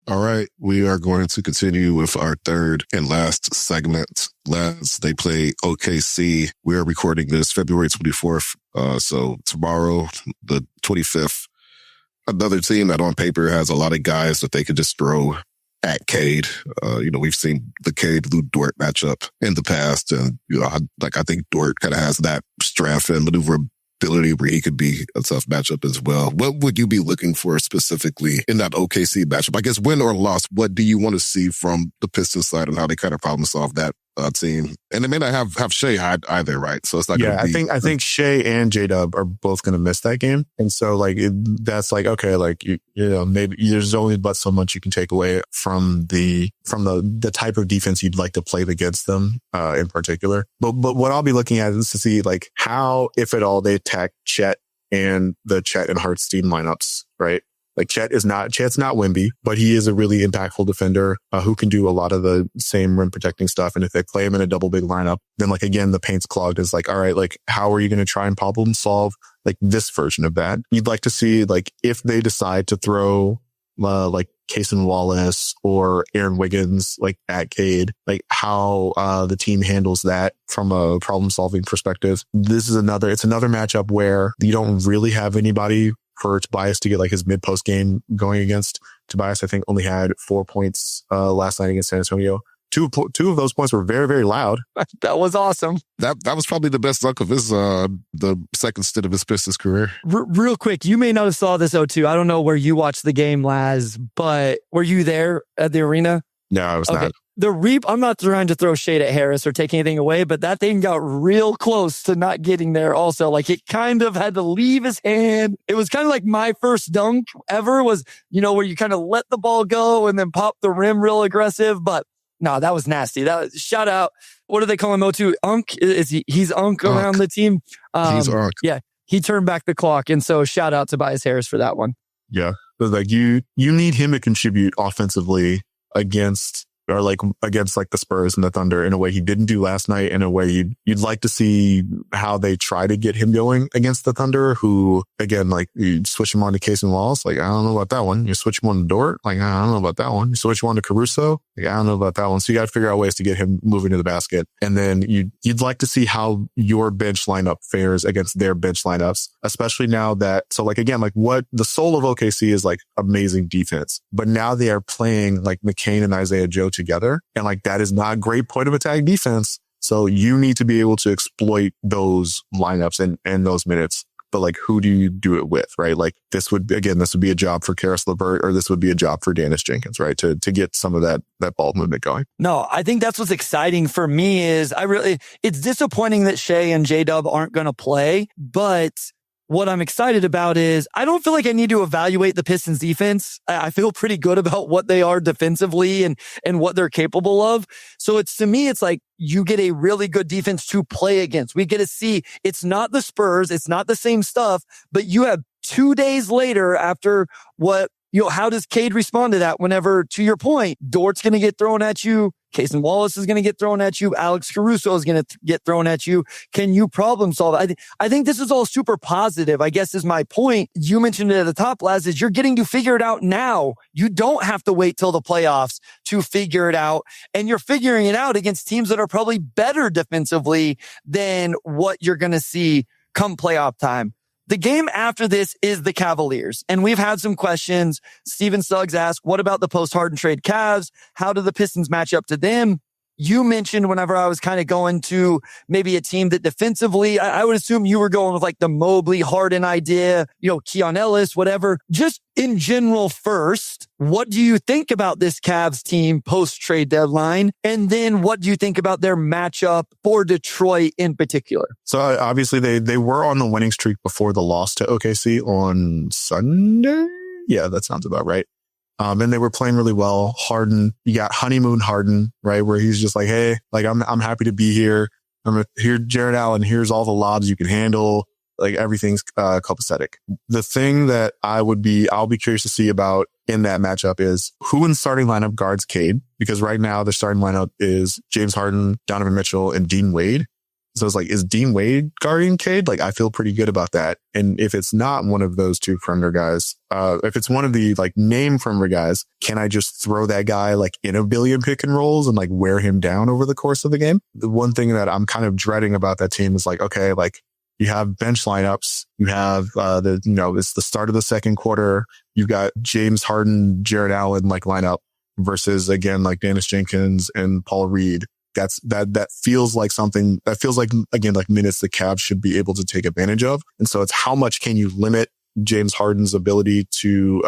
Speaker 3: All right, we are going to continue with our third and last segment. Laz, they play OKC. We are recording this February 24th. So tomorrow, the 25th, another team that on paper has a lot of guys that they could just throw at Cade. We've seen the Cade-Lou Dort matchup in the past. And, I think Dort kind of has that strength and maneuverability where he could be a tough matchup as well. What would you be looking for specifically in that OKC matchup? I guess win or loss, what do you want to see from the Pistons side and how they kind of problem solve that team? And they may not have Shea either, right? So it's not going to be...
Speaker 2: I think Shea and J-Dub are both going to miss that game. And so that's okay, maybe there's only but so much you can take away from the type of defense you'd like to play against them in particular. But what I'll be looking at is to see how, if at all, they attack Chet and the Chet and Hartenstein lineups, right? Chet's not Wemby, but he is a really impactful defender who can do a lot of the same rim protecting stuff. And if they play him in a double big lineup, then again, the paint's clogged. Is all right, how are you going to try and problem solve this version of that? You'd like to see if they decide to throw Cason Wallace or Aaron Wiggins at Cade, how the team handles that from a problem solving perspective. It's another matchup where you don't really have anybody for Tobias to get his mid-post game going against. Tobias, I think, only had 4 points last night against San Antonio. Two of those points were very, very loud.
Speaker 1: That was awesome.
Speaker 3: That was probably the best dunk of his the second stint of his Pistons career.
Speaker 1: Real quick, you may not have saw this O2. I don't know where you watched the game, Laz, but were you there at the arena?
Speaker 2: No, I was not.
Speaker 1: I'm not trying to throw shade at Harris or take anything away, but that thing got real close to not getting there also. It kind of had to leave his hand. It was kind of like my first dunk ever was, where you kind of let the ball go and then pop the rim real aggressive. But no, that was nasty. That was, shout out. What do they call him? O2? Unk? He's Unk around the team.
Speaker 3: He's Unk.
Speaker 1: Yeah. He turned back the clock. And so shout out to Tobias Harris for that one.
Speaker 2: Yeah. You need him to contribute offensively against the Spurs and the Thunder in a way he didn't do last night, in a way you'd like to see how they try to get him going against the Thunder, who, again, you switch him on to Cason Wallace. I don't know about that one. You switch him on to Dort. I don't know about that one. You switch him on to Caruso. I don't know about that one. So you got to figure out ways to get him moving to the basket. And then you'd like to see how your bench lineup fares against their bench lineups, especially now that, what the soul of OKC is amazing defense, but now they are playing McCain and Isaiah Joe together. And that is not great point of attack defense. So you need to be able to exploit those lineups and those minutes. But who do you do it with, right? This would be a job for Karis LeVert, or this would be a job for Dennis Jenkins, right? To get some of that ball movement going.
Speaker 1: No, I think that's what's exciting for me is it's disappointing that Shea and J-Dub aren't going to play, but what I'm excited about is I don't feel like I need to evaluate the Pistons defense. I feel pretty good about what they are defensively and what they're capable of. So to me, it's you get a really good defense to play against. We get to see it's not the Spurs. It's not the same stuff, but you have 2 days later after how does Cade respond to that whenever, to your point, Dort's going to get thrown at you. Cason Wallace is going to get thrown at you. Alex Caruso is going to get thrown at you. Can you problem solve? I think this is all super positive, I guess is my point. You mentioned it at the top, Laz, is you're getting to figure it out now. You don't have to wait till the playoffs to figure it out. And you're figuring it out against teams that are probably better defensively than what you're going to see come playoff time. The game after this is the Cavaliers, and we've had some questions. Steven Suggs asked, what about the post-Harden trade Cavs? How do the Pistons match up to them? you mentioned whenever I was kind of going to maybe a team that defensively, I would assume you were going with like the Mobley Harden idea, Keon Ellis, whatever. Just in general first, what do you think about this Cavs team post-trade deadline? And then what do you think about their matchup for Detroit in particular?
Speaker 2: So obviously they were on the winning streak before the loss to OKC on Sunday. Yeah, that sounds about right. And they were playing really well. Harden, you got honeymoon Harden, right? Where he's just like, hey, like I'm happy to be here. I'm here, Jared Allen. Here's all the lobs you can handle. Like everything's copacetic. The thing that I'll be curious to see about in that matchup is who in the starting lineup guards Cade, because right now the starting lineup is James Harden, Donovan Mitchell, and Dean Wade. So it's like, is Dean Wade guarding Cade? Like, I feel pretty good about that. And if it's not one of those two perimeter guys, if it's one of the like name perimeter guys, can I just throw that guy like in a billion pick and rolls and like wear him down over the course of the game? The one thing that I'm kind of dreading about that team is like, okay, like you have bench lineups, you have it's the start of the second quarter, you've got James Harden, Jared Allen like lineup versus again like Dennis Jenkins and Paul Reed. That feels like something that feels like, again, like minutes the Cavs should be able to take advantage of. And so it's how much can you limit James Harden's ability to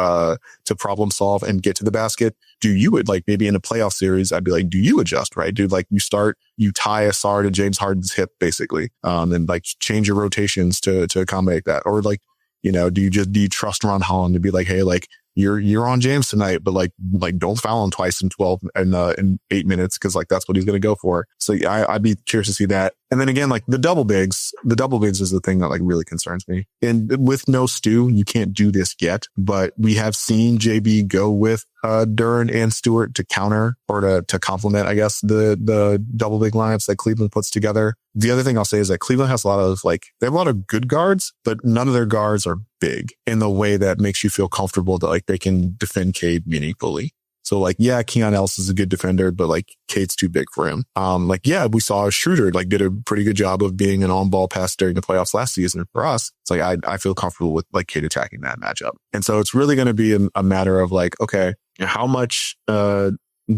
Speaker 2: problem solve and get to the basket? Do you would like maybe in a playoff series, I'd be like, do you adjust, right? Dude, like you tie Ausar to James Harden's hip basically, and like change your rotations to accommodate that. Or like, do you trust Ron Holland to be like, hey, like, you're on James tonight, but like don't foul him twice in 12 and in 8 minutes because like that's what he's going to go for. So yeah, I'd be curious to see that. And then again, like the double bigs is the thing that like really concerns me. And with no Stu, you can't do this yet, but we have seen JB go with Duren and Stewart to counter or to complement, I guess, the double big lineups that Cleveland puts together. The other thing I'll say is that Cleveland has they have a lot of good guards, but none of their guards are big in the way that makes you feel comfortable that like they can defend Cade meaningfully. So like, yeah, Keon Ellis is a good defender, but like Cade's too big for him. We saw Schroeder like did a pretty good job of being an on-ball pass during the playoffs last season. For us, it's like, I feel comfortable with like Cade attacking that matchup. And so it's really going to be a matter of like, okay, how much,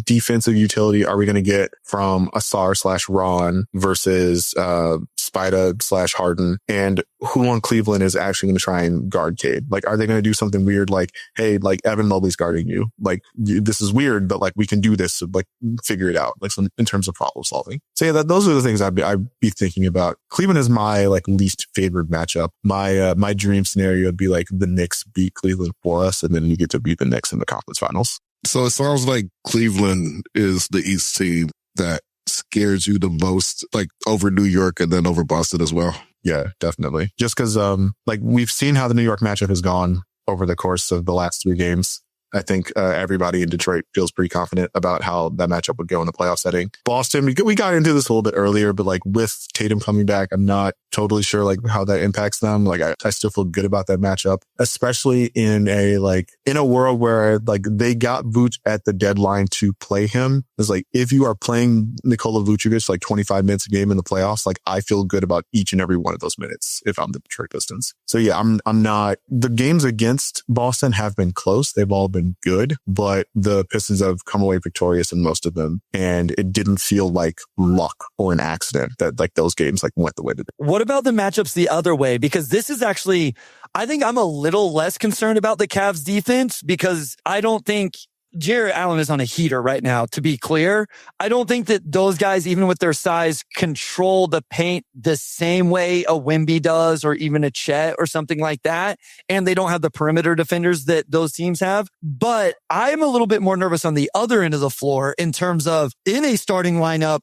Speaker 2: defensive utility are we going to get from Ausar/Ron versus Spida/Harden, and who on Cleveland is actually going to try and guard Cade? Like, are they going to do something weird like, hey, like Evan Mobley's guarding you? Like, this is weird, but like we can do this, so like figure it out, like in terms of problem solving. So yeah, those are the things I'd be thinking about. Cleveland is my like least favorite matchup. My dream scenario would be like the Knicks beat Cleveland for us, and then you get to beat the Knicks in the conference finals.
Speaker 3: So it sounds like Cleveland is the East team that scares you the most, like over New York and then over Boston as well.
Speaker 2: Yeah, definitely. Just because like we've seen how the New York matchup has gone over the course of the last 3 games. I think everybody in Detroit feels pretty confident about how that matchup would go in the playoff setting. Boston, we got into this a little bit earlier, but like with Tatum coming back, I'm not totally sure like how that impacts them. Like I still feel good about that matchup, especially in a world where like they got Vooch at the deadline to play him. It's like, if you are playing Nikola Vucevic like 25 minutes a game in the playoffs, like I feel good about each and every one of those minutes if I'm the Detroit Pistons. So yeah, I'm not, the games against Boston have been close. They've all been good, but the Pistons have come away victorious in most of them. And it didn't feel like luck or an accident that like those games like went the way that they did.
Speaker 1: What about the matchups the other way? Because this is actually, I think I'm a little less concerned about the Cavs defense, because I don't think Jared Allen is on a heater right now, to be clear. I don't think that those guys, even with their size, control the paint the same way a Wemby does, or even a Chet or something like that. And they don't have the perimeter defenders that those teams have. But I'm a little bit more nervous on the other end of the floor in terms of, in a starting lineup,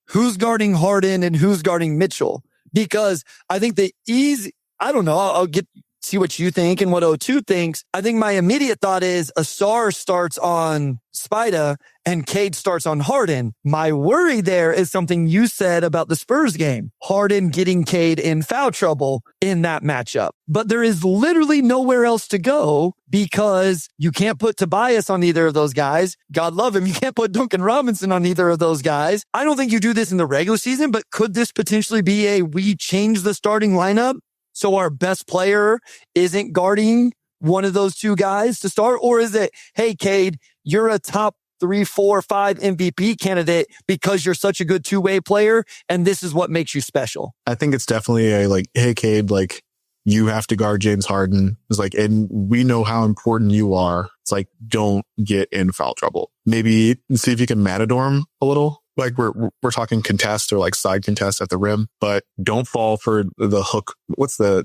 Speaker 1: who's guarding Harden and who's guarding Mitchell. Because I think I don't know, I'll see what you think and what O2 thinks. I think my immediate thought is Ausar starts on Spida and Cade starts on Harden. My worry there is something you said about the Spurs game. Harden getting Cade in foul trouble in that matchup. But there is literally nowhere else to go, because you can't put Tobias on either of those guys. God love him. You can't put Duncan Robinson on either of those guys. I don't think you do this in the regular season, but could this potentially be we change the starting lineup so our best player isn't guarding one of those two guys to start? Or is it, hey, Cade, you're a top 3, 4, 5 MVP candidate because you're such a good two-way player. And this is what makes you special.
Speaker 2: I think it's definitely a like, hey, Cade, like you have to guard James Harden. It's like, and we know how important you are. It's like, don't get in foul trouble. Maybe see if you can matador him a little. Like we're talking contest or like side contest at the rim, but don't fall for the hook. What's the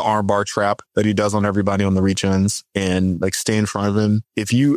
Speaker 2: arm bar trap that he does on everybody on the reach ends, and like stay in front of him.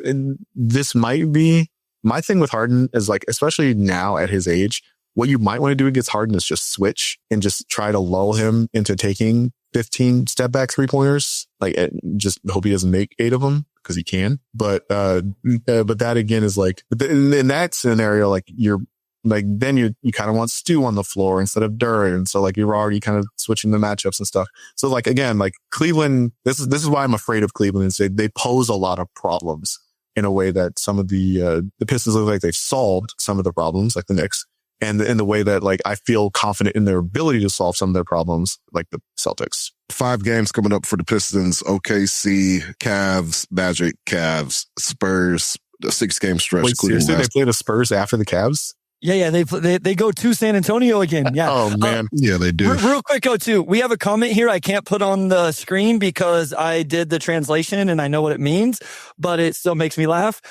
Speaker 2: And this might be my thing with Harden is like, especially now at his age, what you might want to do against Harden is just switch and just try to lull him into taking 15 step back 3-pointers. Like just hope he doesn't make 8 of them, because he can. But that again is like, in that scenario, like you're like, then you kind of want Stu on the floor instead of Duran. So like you're already kind of switching the matchups and stuff. So like, again, like Cleveland, this is why I'm afraid of Cleveland. They pose a lot of problems in a way that some of the Pistons look like they've solved some of the problems, like the Knicks. And in the way that like I feel confident in their ability to solve some of their problems, like the Celtics.
Speaker 3: 5 games coming up for the Pistons: OKC, Cavs, Magic, Cavs, Spurs. A 6-game stretch.
Speaker 2: Wait, seriously, they play the Spurs after the Cavs?
Speaker 1: Yeah, they go to San Antonio again. Yeah.
Speaker 2: Oh man.
Speaker 3: Yeah, they do.
Speaker 1: Real quick, O2. We have a comment here I can't put on the screen because I did the translation and I know what it means, but it still makes me laugh.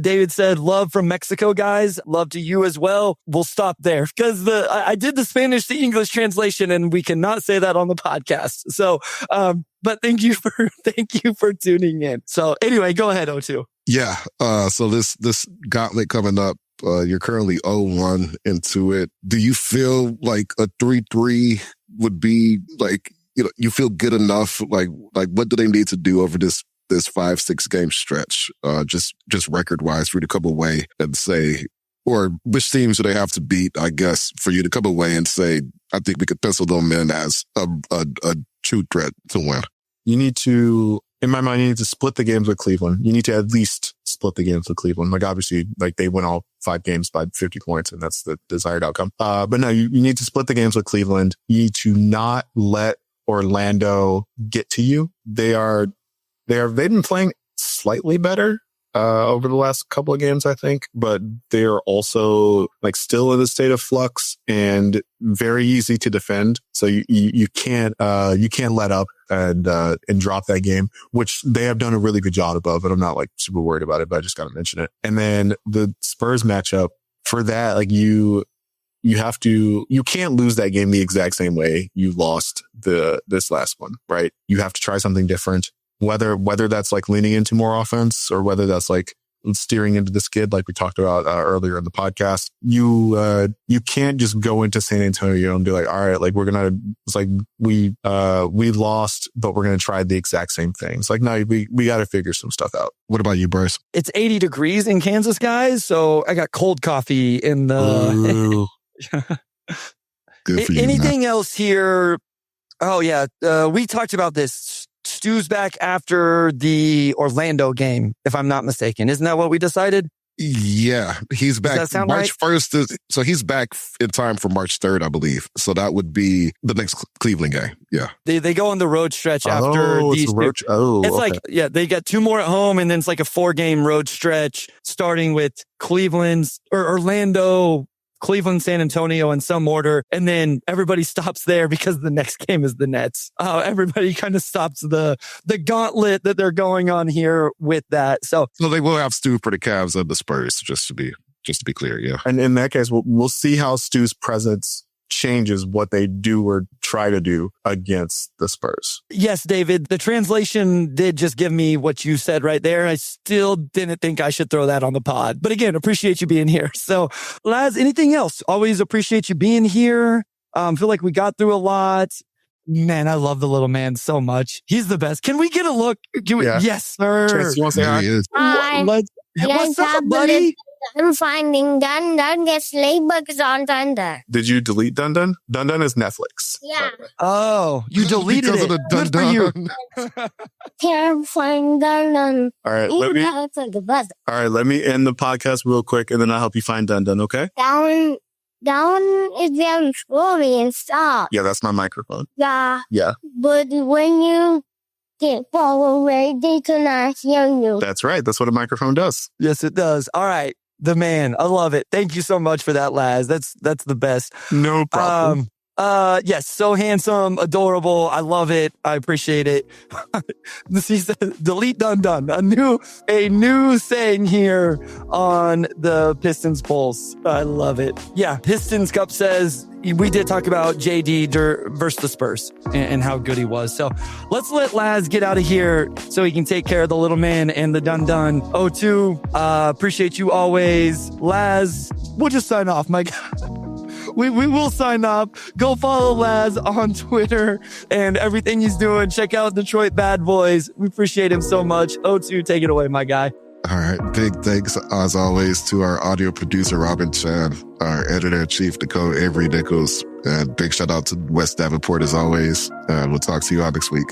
Speaker 1: David said, "Love from Mexico, guys. Love to you as well." We'll stop there because I did the Spanish to English translation and we cannot say that on the podcast. So, but thank you for tuning in. So anyway, go ahead, O2.
Speaker 3: Yeah. So this gauntlet coming up. You're currently 0-1 into it. Do you feel like a 3-3 would be like, you feel good enough? Like what do they need to do over this 5-6 game stretch? Just record wise for you to come away and say, or which teams do they have to beat, I guess, for you to come away and say, I think we could pencil them in as a true threat to win?
Speaker 2: You need to, in my mind, you need to split the games with Cleveland. You need to at least split the games with Cleveland. Like obviously, like they win all 5 games by 50 points and that's the desired outcome. But no, you need to split the games with Cleveland. You need to not let Orlando get to you. They've been playing slightly better over the last couple of games, I think, but they're also like still in a state of flux and very easy to defend. So you can't let up and drop that game, which they have done a really good job of, but I'm not like super worried about it, but I just got to mention it. And then the Spurs matchup for that, like you can't lose that game the exact same way you lost this last one, right? You have to try something different. Whether that's like leaning into more offense or whether that's like steering into the skid, like we talked about earlier in the podcast, you can't just go into San Antonio and be like, all right, like it's like we lost, but we're going to try the exact same thing. It's like, no, we got to figure some stuff out.
Speaker 3: What about you, Bryce?
Speaker 1: It's 80 degrees in Kansas, guys. So I got cold coffee in the.
Speaker 3: Good for you.
Speaker 1: Anything else here? Oh yeah. We talked about this. Stu's back after the Orlando game, if I'm not mistaken. Isn't that what we decided?
Speaker 3: Yeah, he's back.
Speaker 1: Does that sound
Speaker 3: March
Speaker 1: right?
Speaker 3: 1st. So he's back in time for March 3rd, I believe. So that would be the next Cleveland game. Yeah.
Speaker 1: They go on the road stretch after these two. It's
Speaker 2: okay.
Speaker 1: like, yeah, they got 2 more at home and then it's like a 4-game road stretch starting with Cleveland's or Orlando, Cleveland, San Antonio in some order. And then everybody stops there because the next game is the Nets. Everybody kind of stops the gauntlet that they're going on here with that. So
Speaker 3: they will have Stu for the Cavs and the Spurs, just to be clear. Yeah.
Speaker 2: And in that case, we'll see how Stu's presence changes what they do or try to do against the Spurs.
Speaker 1: Yes, David, the translation did just give me what you said right there. I still didn't think I should throw that on the pod. But again, appreciate you being here. So, Laz, anything else? Always appreciate you being here. Feel like we got through a lot. Man, I love the little man so much. He's the best. Can we get a look?
Speaker 2: Yeah.
Speaker 1: Yes, sir.
Speaker 2: Chance, you want to say hi?
Speaker 4: Hi.
Speaker 1: What's up, buddy?
Speaker 4: I'm finding Dun Dun gets laybooks on Thunder.
Speaker 2: Did you delete Dun Dun? Dun Dun is Netflix.
Speaker 4: Yeah.
Speaker 1: Oh, you deleted
Speaker 3: because
Speaker 1: it.
Speaker 3: of the
Speaker 1: Good for you.
Speaker 4: Terrifying Dun Dun.
Speaker 2: All right, let me end the podcast real quick, and then I'll help you find Dun Dun. Okay?
Speaker 4: Down is very slowly and stop.
Speaker 2: Yeah, that's my microphone.
Speaker 4: Yeah.
Speaker 2: Yeah,
Speaker 4: But when you get far away, they cannot hear you.
Speaker 2: that's right. That's what a microphone does.
Speaker 1: Yes, it does. All right. The man. I love it. Thank you so much for that, Laz. That's the best.
Speaker 2: No problem.
Speaker 1: Yes, so handsome, adorable. I love it. I appreciate it. He said, delete done. A new saying here on the Pistons Pulse. I love it. Yeah, Pistons Cup says we did talk about JD versus the Spurs and how good he was. So let's let Laz get out of here so he can take care of the little man and the done. O2, appreciate you always. Laz, we'll just sign off, Mike. We will sign off. Go follow Laz on Twitter and everything he's doing. Check out Detroit Bad Boys. We appreciate him so much. O2, take it away, my guy.
Speaker 3: All right. Big thanks, as always, to our audio producer, Robin Chan, our editor-in-chief, Nicole Avery Nichols, and big shout out to West Davenport, as always. And we'll talk to you all next week.